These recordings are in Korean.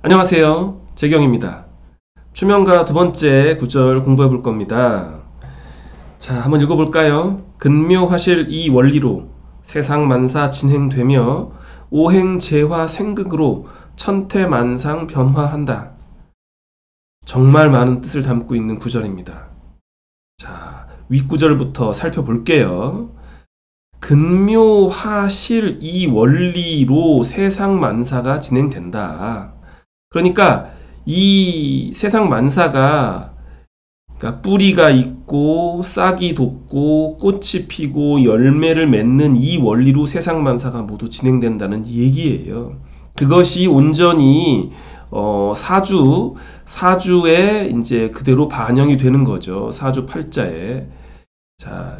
안녕하세요. 재경입니다. 추명가 두 번째 구절 공부해 볼 겁니다. 자, 한번 읽어볼까요? 근묘화실 이 원리로 세상만사 진행되며 오행재화 생극으로 천태만상 변화한다. 정말 많은 뜻을 담고 있는 구절입니다. 자, 윗구절부터 살펴볼게요. 근묘화실 이 원리로 세상만사가 진행된다. 그러니까 이 세상 만사가 그러니까 뿌리가 있고 싹이 돋고 꽃이 피고 열매를 맺는 이 원리로 세상 만사가 모두 진행된다는 얘기예요. 그것이 온전히 사주에 이제 그대로 반영이 되는 거죠. 사주 팔자에. 자,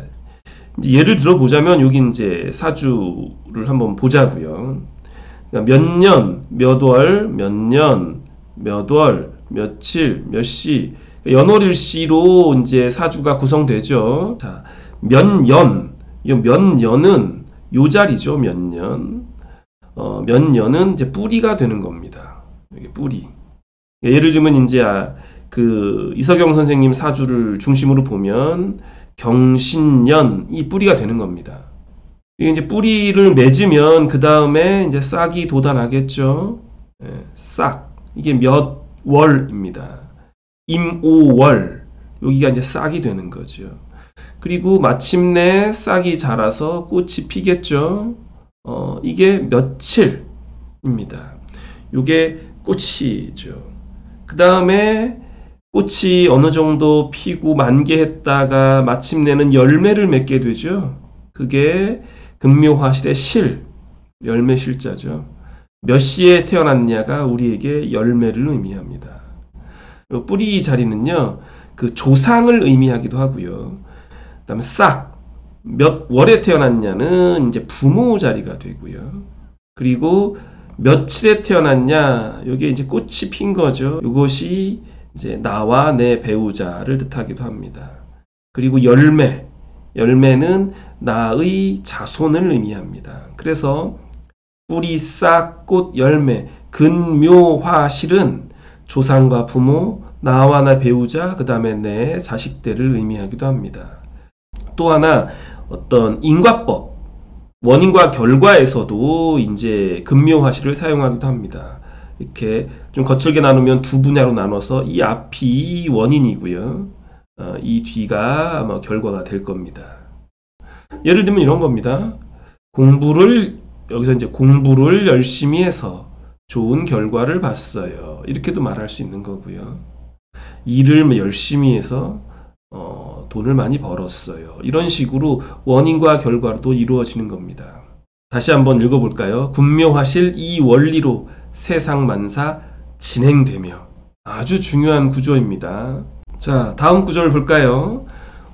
이제 예를 들어보자면 여기 이제 사주를 한번 보자고요. 몇 년, 몇 월, 몇 년, 몇 월, 며칠, 몇 시, 연월일시로 이제 사주가 구성되죠. 자, 몇 년, 몇 년은 요 자리죠. 몇 년. 몇 년은 이제 뿌리가 되는 겁니다. 이게 뿌리. 예를 들면 이제 그 이석영 선생님 사주를 중심으로 보면 경신년 이 뿌리가 되는 겁니다. 이게 이제 뿌리를 맺으면 그 다음에 이제 싹이 돋아나겠죠. 싹. 이게 몇 월입니다. 임오월. 여기가 이제 싹이 되는 거죠. 그리고 마침내 싹이 자라서 꽃이 피겠죠. 이게 며칠입니다. 이게 꽃이죠. 그 다음에 꽃이 어느 정도 피고 만개했다가 마침내는 열매를 맺게 되죠. 그게 근묘화실의 실, 열매 실자죠. 몇 시에 태어났냐가 우리에게 열매를 의미합니다. 뿌리 자리는요, 그 조상을 의미하기도 하고요. 그 다음에 싹, 몇 월에 태어났냐는 이제 부모 자리가 되고요. 그리고 며칠에 태어났냐, 이게 이제 꽃이 핀 거죠. 이것이 이제 나와 내 배우자를 뜻하기도 합니다. 그리고 열매는 나의 자손을 의미합니다. 그래서 뿌리, 싹, 꽃, 열매, 근묘화실은 조상과 부모, 나와 나 배우자, 그 다음에 내 자식들을 의미하기도 합니다. 또 하나 어떤 인과법, 원인과 결과에서도 이제 근묘화실을 사용하기도 합니다. 이렇게 좀 거칠게 나누면 두 분야로 나눠서 이 앞이 원인이고요. 이 뒤가 아마 결과가 될 겁니다. 예를 들면 이런 겁니다. 여기서 이제 공부를 열심히 해서 좋은 결과를 봤어요. 이렇게도 말할 수 있는 거고요. 일을 열심히 해서 돈을 많이 벌었어요. 이런 식으로 원인과 결과도 이루어지는 겁니다. 다시 한번 읽어볼까요? 근묘화실 이 원리로 세상만사 진행되며. 아주 중요한 구조입니다. 자, 다음 구절 볼까요?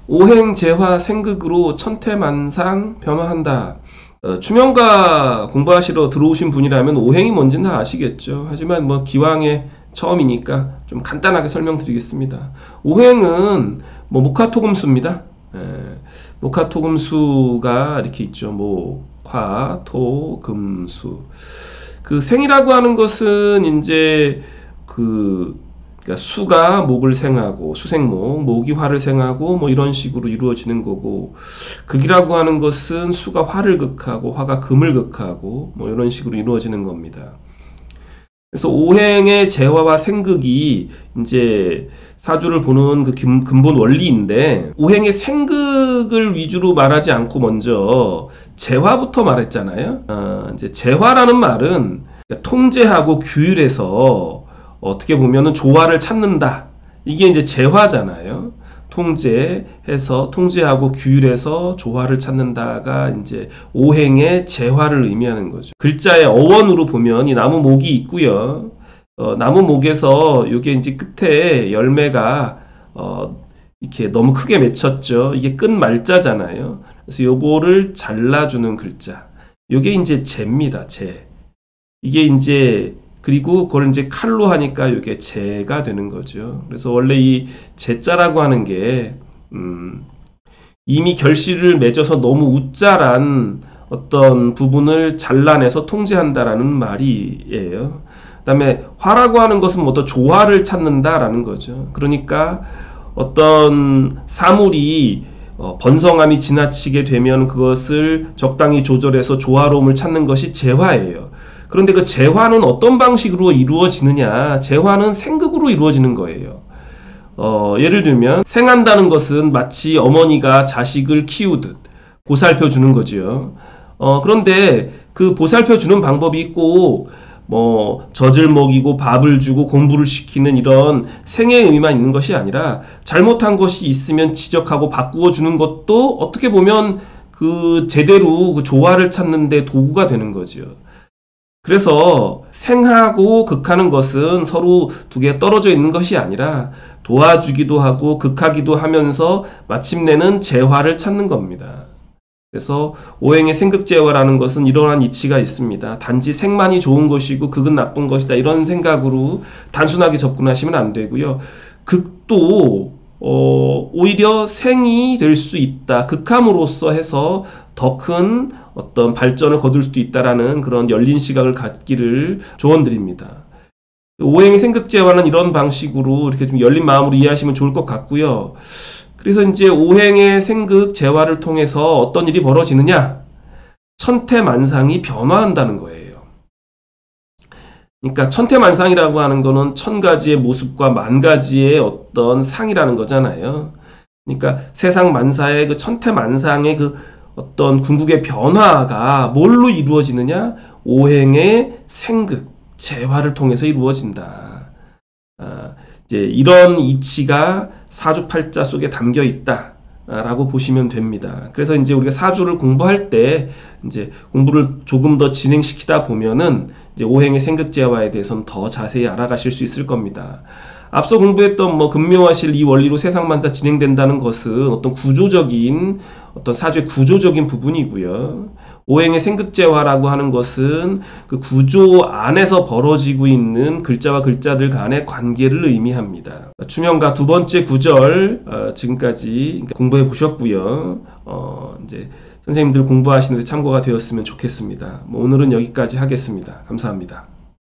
오행재화 생극으로 천태만상 변화한다. 추명가 공부하시러 들어오신 분이라면 오행이 뭔지는 다 아시겠죠. 하지만 뭐 기왕에 처음이니까 좀 간단하게 설명드리겠습니다. 오행은 뭐 목화토금수입니다. 목화토금수가 이렇게 있죠. 목화토금수. 그 생이라고 하는 것은 이제 그러니까 수가 목을 생하고 수생목, 목이 화를 생하고 뭐 이런 식으로 이루어지는 거고, 극이라고 하는 것은 수가 화를 극하고 화가 금을 극하고 뭐 이런 식으로 이루어지는 겁니다. 그래서 오행의 재화와 생극이 이제 사주를 보는 그 근본 원리인데, 오행의 생극을 위주로 말하지 않고 먼저 재화부터 말했잖아요. 이제 재화라는 말은 통제하고 규율해서 어떻게 보면은 조화를 찾는다. 이게 이제 재화잖아요. 통제하고 규율해서 조화를 찾는다가 이제 오행의 재화를 의미하는 거죠. 글자의 어원으로 보면 이 나무 목이 있고요. 나무 목에서 이게 이제 끝에 열매가 이렇게 너무 크게 맺혔죠. 이게 끝 말자잖아요. 그래서 요거를 잘라주는 글자. 이게 이제 재입니다. 재. 이게 이제 그리고 그걸 이제 칼로 하니까 이게 재가 되는 거죠. 그래서 원래 이 재자라고 하는 게 이미 결실을 맺어서 너무 우짜란 어떤 부분을 잘라내서 통제한다라는 말이에요. 그다음에 화라고 하는 것은 뭐 어떤 조화를 찾는다라는 거죠. 그러니까 어떤 사물이 번성함이 지나치게 되면 그것을 적당히 조절해서 조화로움을 찾는 것이 재화예요. 그런데 그 재화는 어떤 방식으로 이루어지느냐? 재화는 생극으로 이루어지는 거예요. 예를 들면 생한다는 것은 마치 어머니가 자식을 키우듯 보살펴 주는 거죠. 그런데 그 보살펴 주는 방법이 꼭 뭐 젖을 먹이고 밥을 주고 공부를 시키는 이런 생의 의미만 있는 것이 아니라 잘못한 것이 있으면 지적하고 바꾸어 주는 것도 어떻게 보면 그 제대로 그 조화를 찾는 데 도구가 되는 거죠. 그래서 생하고 극하는 것은 서로 두 개 떨어져 있는 것이 아니라 도와주기도 하고 극하기도 하면서 마침내는 재화를 찾는 겁니다. 그래서 오행의 생극재화라는 것은 이러한 이치가 있습니다. 단지 생만이 좋은 것이고 극은 나쁜 것이다 이런 생각으로 단순하게 접근하시면 안 되고요. 극도 오히려 생이 될 수 있다. 극함으로써 해서 더 큰 어떤 발전을 거둘 수도 있다라는 그런 열린 시각을 갖기를 조언드립니다. 오행의 생극재화는 이런 방식으로 이렇게 좀 열린 마음으로 이해하시면 좋을 것 같고요. 그래서 이제 오행의 생극 재화를 통해서 어떤 일이 벌어지느냐? 천태만상이 변화한다는 거예요. 그러니까 천태만상이라고 하는 거는 천 가지의 모습과 만 가지의 어떤 상이라는 거잖아요. 그러니까 세상 만사의 그 천태만상의 그 어떤 궁극의 변화가 뭘로 이루어지느냐? 오행의 생극 재화를 통해서 이루어진다. 이제 이런 이치가 사주팔자 속에 담겨 있다 라고 보시면 됩니다. 그래서 이제 우리가 사주를 공부할 때 이제 공부를 조금 더 진행시키다 보면은 이제 오행의 생극재화에 대해서는 더 자세히 알아가실 수 있을 겁니다. 앞서 공부했던 뭐 금묘화실 이 원리로 세상만사 진행된다는 것은 어떤 구조적인 어떤 사주의 구조적인 부분이고요. 오행의 생극재화라고 하는 것은 그 구조 안에서 벌어지고 있는 글자와 글자들 간의 관계를 의미합니다. 추명가 두 번째 구절 지금까지 공부해 보셨고요. 이제 선생님들 공부하시는데 참고가 되었으면 좋겠습니다. 오늘은 여기까지 하겠습니다. 감사합니다.